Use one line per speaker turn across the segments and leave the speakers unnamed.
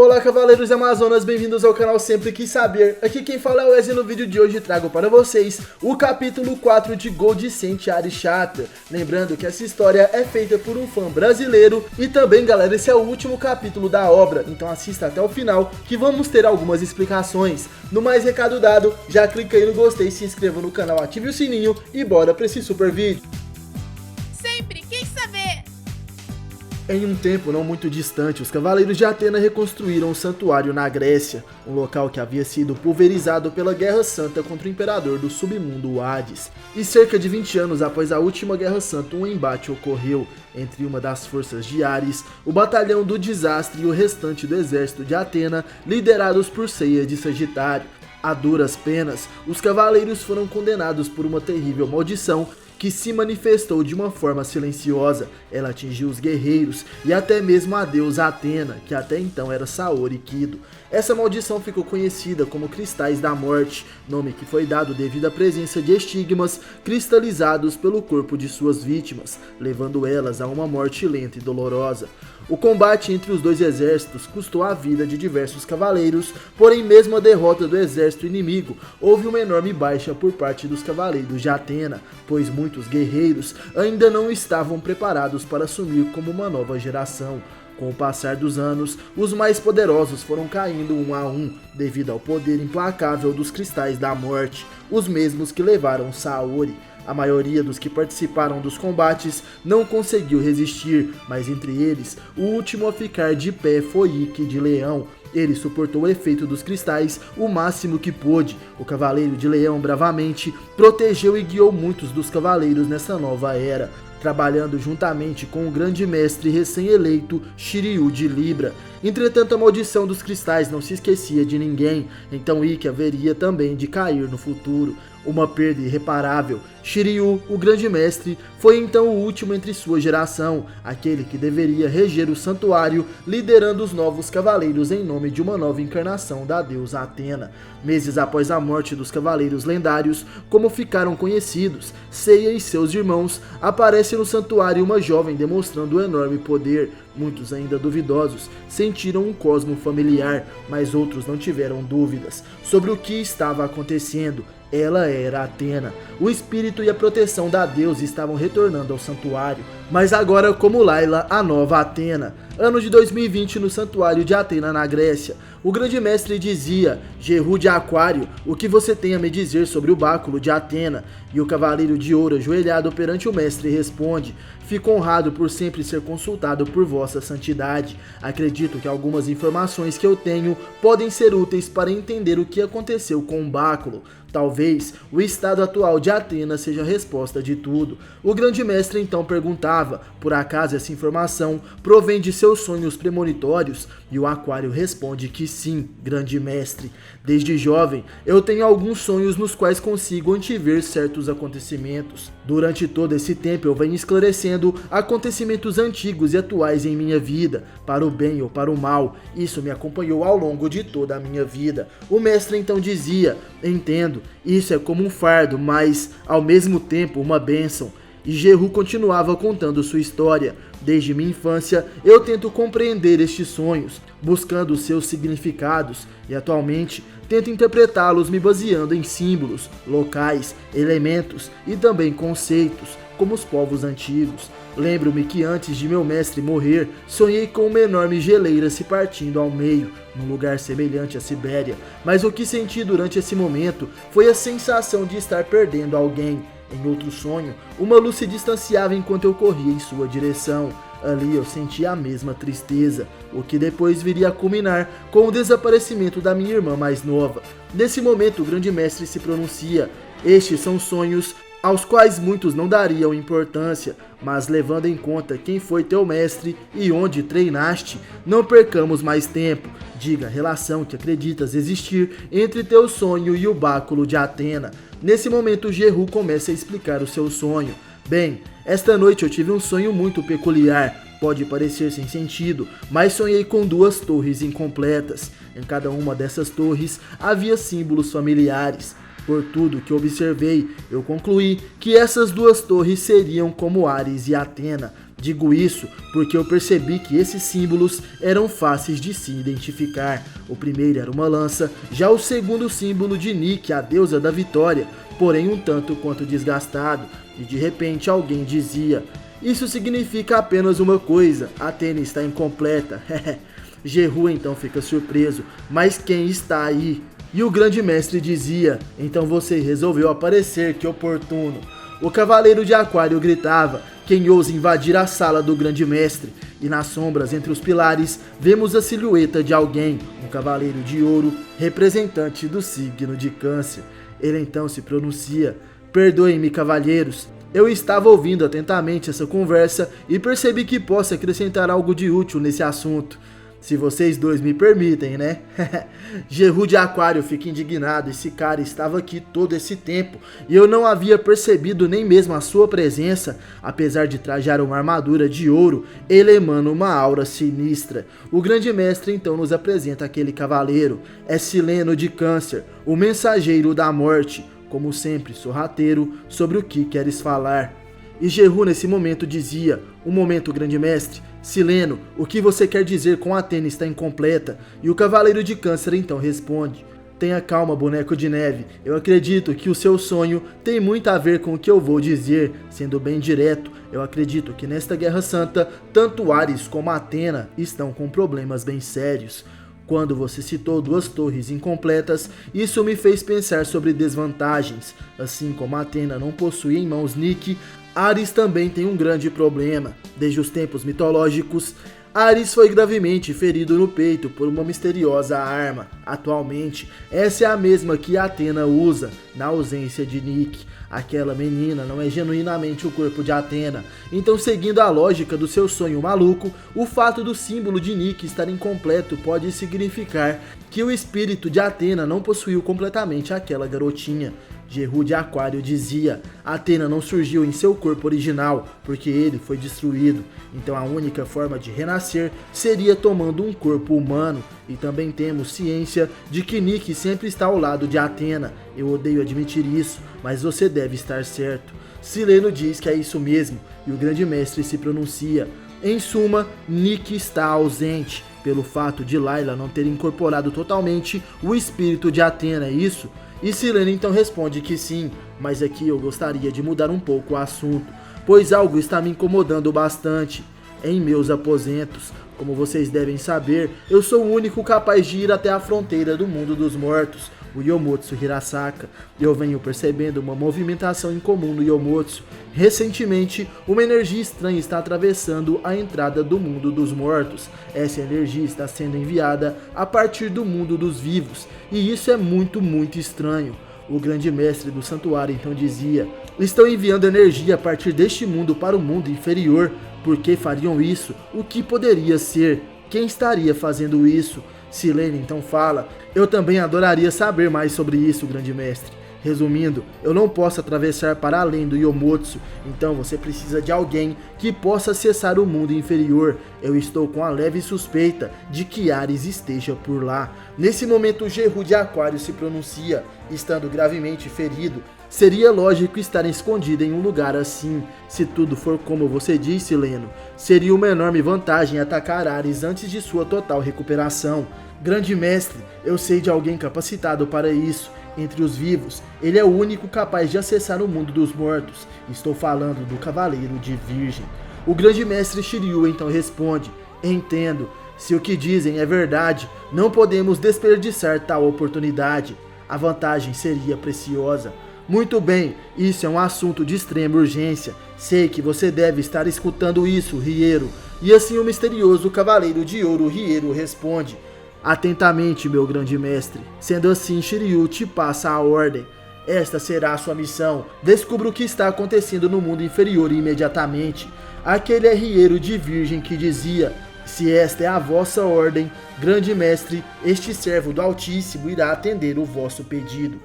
Olá cavaleiros e amazonas, bem-vindos ao canal Sempre Quis Saber. Aqui quem fala é o Wesley. No vídeo de hoje trago para vocês o capítulo 4 de Gold Descent Arishata. Lembrando que essa história é feita por um fã brasileiro. E também, galera, esse é o último capítulo da obra, então assista até o final que vamos ter algumas explicações. No mais, recado dado, já clica aí no gostei, se inscreva no canal, ative o sininho e bora para esse super vídeo.
Sempre quis saber!
Em um tempo não muito distante, os Cavaleiros de Atena reconstruíram um santuário na Grécia, um local que havia sido pulverizado pela Guerra Santa contra o Imperador do Submundo, Hades. E cerca de 20 anos após a última Guerra Santa, um embate ocorreu entre uma das forças de Ares, o Batalhão do Desastre e o restante do exército de Atena, liderados por Ceia de Sagitário. A duras penas, os cavaleiros foram condenados por uma terrível maldição que se manifestou de uma forma silenciosa. Ela atingiu os guerreiros e até mesmo a deusa Atena, que até então era Saori Kido. Essa maldição ficou conhecida como Cristais da Morte, nome que foi dado devido à presença de estigmas cristalizados pelo corpo de suas vítimas, levando elas a uma morte lenta e dolorosa. O combate entre os dois exércitos custou a vida de diversos cavaleiros, porém mesmo a derrota do exército inimigo, houve uma enorme baixa por parte dos cavaleiros de Atena, pois muitos guerreiros ainda não estavam preparados para assumir como uma nova geração. Com o passar dos anos, os mais poderosos foram caindo um a um, devido ao poder implacável dos Cristais da Morte, os mesmos que levaram Saori. A maioria dos que participaram dos combates não conseguiu resistir, mas entre eles, o último a ficar de pé foi Ikki de Leão. Ele suportou o efeito dos cristais o máximo que pôde. O Cavaleiro de Leão bravamente protegeu e guiou muitos dos cavaleiros nessa nova era, trabalhando juntamente com o grande mestre recém-eleito Shiryu de Libra. Entretanto, a maldição dos cristais não se esquecia de ninguém, então Ikki haveria também de cair no futuro. Uma perda irreparável. Shiryu, o grande mestre, foi então o último entre sua geração, aquele que deveria reger o santuário, liderando os novos cavaleiros em nome de uma nova encarnação da deusa Atena. Meses após a morte dos cavaleiros lendários, como ficaram conhecidos, Seiya e seus irmãos, aparece no santuário uma jovem demonstrando um enorme poder. Muitos, ainda duvidosos, sentiram um cosmo familiar, mas outros não tiveram dúvidas sobre o que estava acontecendo. Ela era Atena. O espírito e a proteção da deusa estavam retornando ao santuário, mas agora como Layla, a nova Atena. Ano de 2020 no santuário de Atena na Grécia. O grande mestre dizia: Jehu de Aquário, o que você tem a me dizer sobre o báculo de Atena? E o cavaleiro de ouro ajoelhado perante o mestre responde: fico honrado por sempre ser consultado por vossa santidade. Acredito que algumas informações que eu tenho podem ser úteis para entender o que aconteceu com o báculo. Talvez o estado atual de Atena seja a resposta de tudo. O grande mestre então perguntava: por acaso essa informação provém de seus sonhos premonitórios? E o Aquário responde que sim, grande mestre. Desde jovem, eu tenho alguns sonhos nos quais consigo antever certos acontecimentos. Durante todo esse tempo eu venho esclarecendo acontecimentos antigos e atuais em minha vida, para o bem ou para o mal. Isso me acompanhou ao longo de toda a minha vida. O mestre então dizia: entendo, isso é como um fardo, mas ao mesmo tempo uma bênção. E Jehu continuava contando sua história. Desde minha infância, eu tento compreender estes sonhos, buscando seus significados, e atualmente tento interpretá-los me baseando em símbolos, locais, elementos e também conceitos, como os povos antigos. Lembro-me que antes de meu mestre morrer, sonhei com uma enorme geleira se partindo ao meio, num lugar semelhante à Sibéria, mas o que senti durante esse momento foi a sensação de estar perdendo alguém. Em outro sonho, uma luz se distanciava enquanto eu corria em sua direção. Ali eu senti a mesma tristeza, o que depois viria a culminar com o desaparecimento da minha irmã mais nova. Nesse momento, o grande mestre se pronuncia: estes são sonhos aos quais muitos não dariam importância, mas levando em conta quem foi teu mestre e onde treinaste, não percamos mais tempo. Diga a relação que acreditas existir entre teu sonho e o báculo de Atena. Nesse momento, Jehu começa a explicar o seu sonho. Bem, esta noite eu tive um sonho muito peculiar. Pode parecer sem sentido, mas sonhei com duas torres incompletas. Em cada uma dessas torres havia símbolos familiares. Por tudo que observei, eu concluí que essas duas torres seriam como Ares e Atena. Digo isso porque eu percebi que esses símbolos eram fáceis de se identificar. O primeiro era uma lança, já o segundo símbolo de Nick, a deusa da vitória, porém um tanto quanto desgastado, e de repente alguém dizia: "Isso significa apenas uma coisa, Athena está incompleta." Jehu então fica surpreso: "Mas quem está aí?" E o grande mestre dizia: "Então você resolveu aparecer, que oportuno." O cavaleiro de Aquário gritava: "Quem ousa invadir a sala do grande mestre?" E nas sombras entre os pilares vemos a silhueta de alguém, um cavaleiro de ouro, representante do signo de Câncer. Ele então se pronuncia: "Perdoem-me, cavalheiros. Eu estava ouvindo atentamente essa conversa e percebi que posso acrescentar algo de útil nesse assunto. Se vocês dois me permitem, né?" Jehu de Aquário fica indignado. Esse cara estava aqui todo esse tempo e eu não havia percebido nem mesmo a sua presença. Apesar de trajar uma armadura de ouro, ele emana uma aura sinistra. O grande mestre então nos apresenta aquele cavaleiro. É Sileno de Câncer, o mensageiro da morte. Como sempre, sorrateiro, sobre o que queres falar? E Jehu nesse momento dizia: "Um momento, grande mestre. Sileno, o que você quer dizer com Athena está incompleta?" E o cavaleiro de Câncer então responde: "Tenha calma, boneco de neve. Eu acredito que o seu sonho tem muito a ver com o que eu vou dizer. Sendo bem direto, eu acredito que nesta Guerra Santa, tanto Ares como Athena estão com problemas bem sérios. Quando você citou 2 torres incompletas, isso me fez pensar sobre desvantagens. Assim como Athena não possui em mãos Nick, Ares também tem um grande problema. Desde os tempos mitológicos, Ares foi gravemente ferido no peito por uma misteriosa arma. Atualmente, essa é a mesma que Athena usa, na ausência de Nick. Aquela menina não é genuinamente o corpo de Athena. Então, seguindo a lógica do seu sonho maluco, o fato do símbolo de Nick estar incompleto pode significar que o espírito de Athena não possuiu completamente aquela garotinha." Jehu de Aquário dizia: "Athena não surgiu em seu corpo original, porque ele foi destruído. Então a única forma de renascer seria tomando um corpo humano. E também temos ciência de que Nick sempre está ao lado de Athena. Eu odeio admitir isso, mas você deve estar certo." Sileno diz que é isso mesmo, e o grande mestre se pronuncia: "Em suma, Nick está ausente, pelo fato de Layla não ter incorporado totalmente o espírito de Athena, é isso?" E Sileno então responde que sim, mas aqui eu gostaria de mudar um pouco o assunto, pois algo está me incomodando bastante. Em meus aposentos, como vocês devem saber, eu sou o único capaz de ir até a fronteira do mundo dos mortos, o Yomotsu Hirasaka. Eu venho percebendo uma movimentação incomum no Yomotsu. Recentemente, uma energia estranha está atravessando a entrada do mundo dos mortos. Essa energia está sendo enviada a partir do mundo dos vivos, e isso é muito estranho. O grande mestre do santuário então dizia: "Estão enviando energia a partir deste mundo para o mundo inferior. Por que fariam isso? O que poderia ser? Quem estaria fazendo isso?" Sileno então fala: "Eu também adoraria saber mais sobre isso, grande mestre. Resumindo, eu não posso atravessar para além do Yomotsu, então você precisa de alguém que possa acessar o mundo inferior. Eu estou com a leve suspeita de que Ares esteja por lá." Nesse momento, Jehu de Aquário se pronuncia: "Estando gravemente ferido, seria lógico estar escondido em um lugar assim. Se tudo for como você disse, Sileno, seria uma enorme vantagem atacar Ares antes de sua total recuperação. Grande mestre, eu sei de alguém capacitado para isso. Entre os vivos, ele é o único capaz de acessar o mundo dos mortos. Estou falando do Cavaleiro de Virgem." O grande mestre Shiryu então responde: "Entendo. Se o que dizem é verdade, não podemos desperdiçar tal oportunidade. A vantagem seria preciosa." "Muito bem, isso é um assunto de extrema urgência. Sei que você deve estar escutando isso, Rieiro." E assim o misterioso Cavaleiro de Ouro Rieiro responde: "Atentamente, meu grande mestre. Sendo assim, Shiryu te passa a ordem. Esta será a sua missão. Descubra o que está acontecendo no mundo inferior imediatamente." Aquele é Rieiro de Virgem que dizia: "Se esta é a vossa ordem, grande mestre, este servo do Altíssimo irá atender o vosso pedido."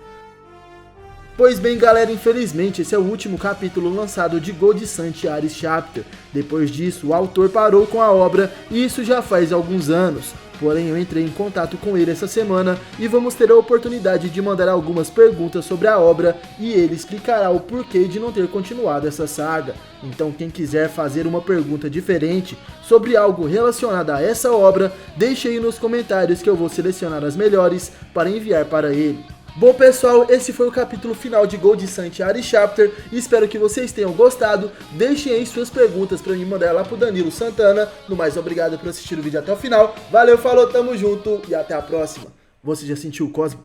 Pois bem, galera, infelizmente esse é o último capítulo lançado de Gold Sun Ares Chapter. Depois disso, o autor parou com a obra, e isso já faz alguns anos. porém eu entrei em contato com ele essa semana e vamos ter a oportunidade de mandar algumas perguntas sobre a obra e ele explicará o porquê de não ter continuado essa saga. Então quem quiser fazer uma pergunta diferente sobre algo relacionado a essa obra, deixe aí nos comentários que eu vou selecionar as melhores para enviar para ele. Bom pessoal, esse foi o capítulo final de Gold Sanctuary Chapter, espero que vocês tenham gostado, deixem aí suas perguntas para me mandar lá pro Danilo Santana. No mais, obrigado por assistir o vídeo até o final, valeu, falou, tamo junto e até a próxima. Você já sentiu o Cosmo?